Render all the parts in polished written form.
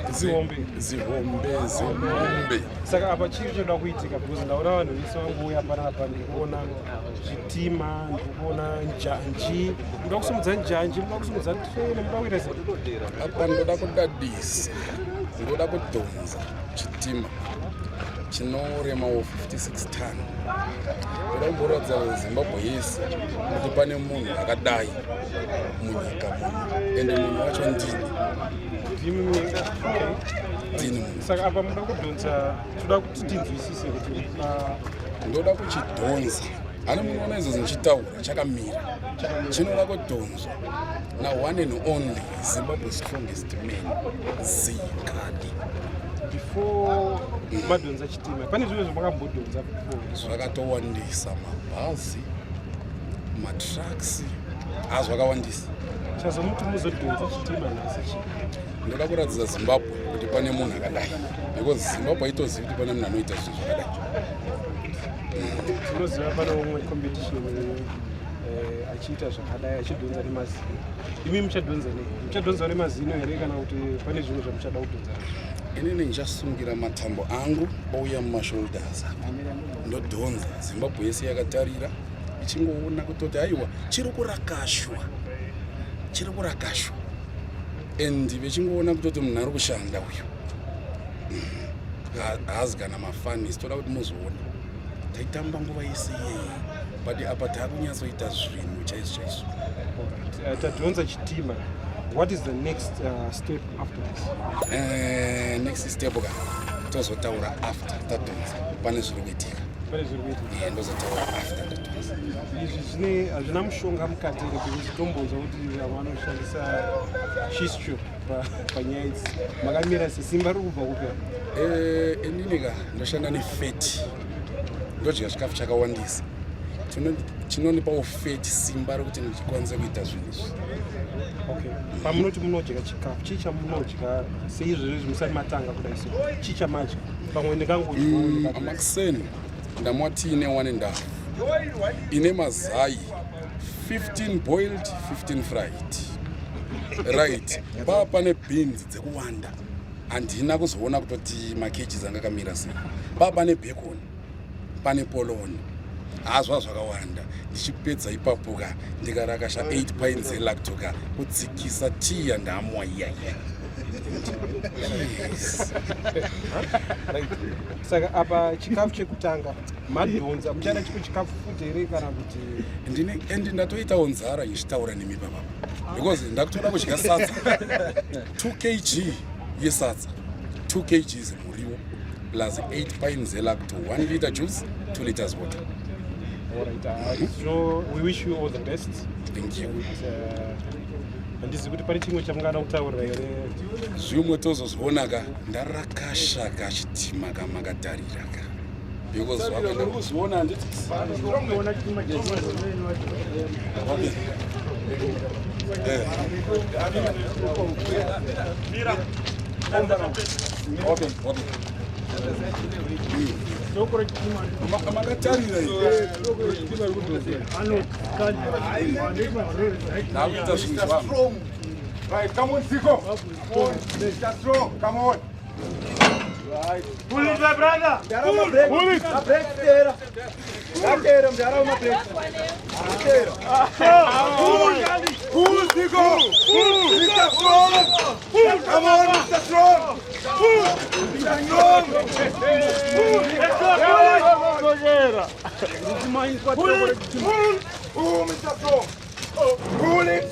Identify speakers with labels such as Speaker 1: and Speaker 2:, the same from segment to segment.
Speaker 1: zihombe
Speaker 2: saka apa chiri choda kuitika because ndaona vanhu vese vanguuya panapa ndikuona zvitima ndikuona njanji muda kusumudza njanji muda kusumudza trene muda kuita sei
Speaker 1: apa ndoda kudadisa ndoda kudhonza chitima chinoremawo 56 ton ndoda kumboratidza vezimbabwe yese kuti pane munhu akadai munyika muno ende munhu wacho ndini
Speaker 2: saka apa muda kudhonza toda kuti tinzwisise kuti
Speaker 1: ndoda kuchidhonza hano munoona izvo zvichitaura chakamira chinoda kudhonzwa naone and only Zimbabwe's strongest man Zikadi.
Speaker 2: Before madhonza chitima pane zvimwe zvamakambodhonza
Speaker 1: zvakatowandisa mabhazi matraks azvakawandisa
Speaker 2: chazomuti muzodhonza chitima nhasi
Speaker 1: ndoda kuratidza Zimbabwe kuti pane munhu akadai because Zimbabwe haitozivi kuti pane munhu anoita zvinhu zvakadai.
Speaker 2: Tinoziva pane umwe competition achiita zvakadai achidhonza nemazino. Imi muchadhonza nemazino here kana kuti pane zvimwe zvamuchada kudhonza?
Speaker 1: Inini ndichasungira matambo angu ouya mumashoulders ndodhonza Zimbabwe yese yakatarira ichingoona kutoti aiwa chiri kurakashwa and vechingoona kutoti munhu ari kushanda uyu haazi kana mafani toda kuti muzoona taitamba nguva yese iyeye but apa taakunyatsoita zvinhu chaizvo.
Speaker 2: Tadhonza chitima. What is the next step after this?
Speaker 1: Next step tozotaura after tadhonza pane zviri kuitika. Ndozotaura after tadhonza.
Speaker 2: Izvi zvine hazvina mushonga mukati here because tombonzwa kuti vanoshandisa chischo panyaya idzi. Makamira sesimba riri kubva kupi?
Speaker 1: Inini ndoshanda nefeti ndodya chikafu chakawandisa chinonipawo feti simba rokuti ndikwanise kuita zvinhu izvi.
Speaker 2: Okay. Pamunoti munodya chikafu chii chamunodya seizvozvo musati matanga kudai so chii chamadya pamwe ndikangodya
Speaker 1: amakuseni ndamwati ine 1.5 ine mazai 15 boiled 15 fried right paa pane beans dzekuwanda handina kuzoona kutoti makeji anga akamira sei paa pane bacon pane poloni hazva zvakawanda ndichipedza ipapo ndikarakasha 8 pints elacto kudzikisa tii yandamwa iyaya.
Speaker 2: Saka apa chikafu chekutanga madhonza muchada chipo chikafu futi here kana kuti
Speaker 1: ndine ndatoitawo nzara ichitaura nemi papa because ndakutoda kudya sadza 2 kg yesadza 2 kg zemuriwo plus 8 pints elacto 1 liter juice 2 liters water.
Speaker 2: Alright, so we wish you all the best.
Speaker 1: Thank you.
Speaker 2: Ndizi kuti pane chimwe chamungada kutaurira here?
Speaker 1: Zvimwe tozozviona ndarakasha chitima makatarira because zvakaenda kuzviona handiti makatarira right, come on, Zico. Just throw. Come on. Right.
Speaker 3: Pull it, my brother.
Speaker 1: Pull it.
Speaker 3: A break there. There are my break.
Speaker 1: Pull, Zico. Pull, Mr. Strong. Pull. Come on, Mr. Strong. Pull. Mr. Strong. Pull, Mr. Strong. Pull it.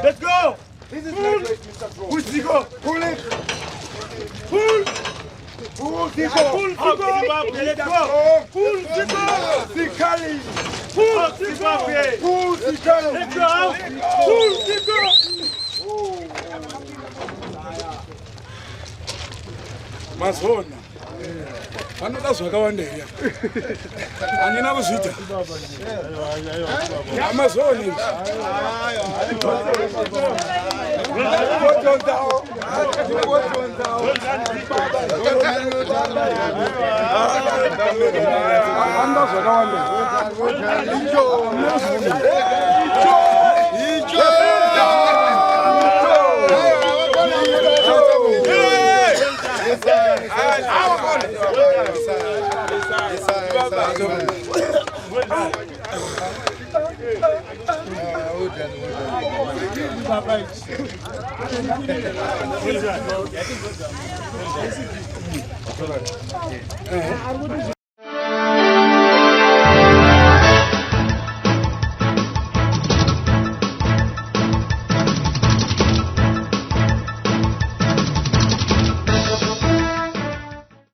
Speaker 3: Let's go.
Speaker 1: This is Mr. Strong.
Speaker 3: Push, Zico.
Speaker 1: Mazona. Anoda zvakawandera. Handina kuzvita. Amazoni.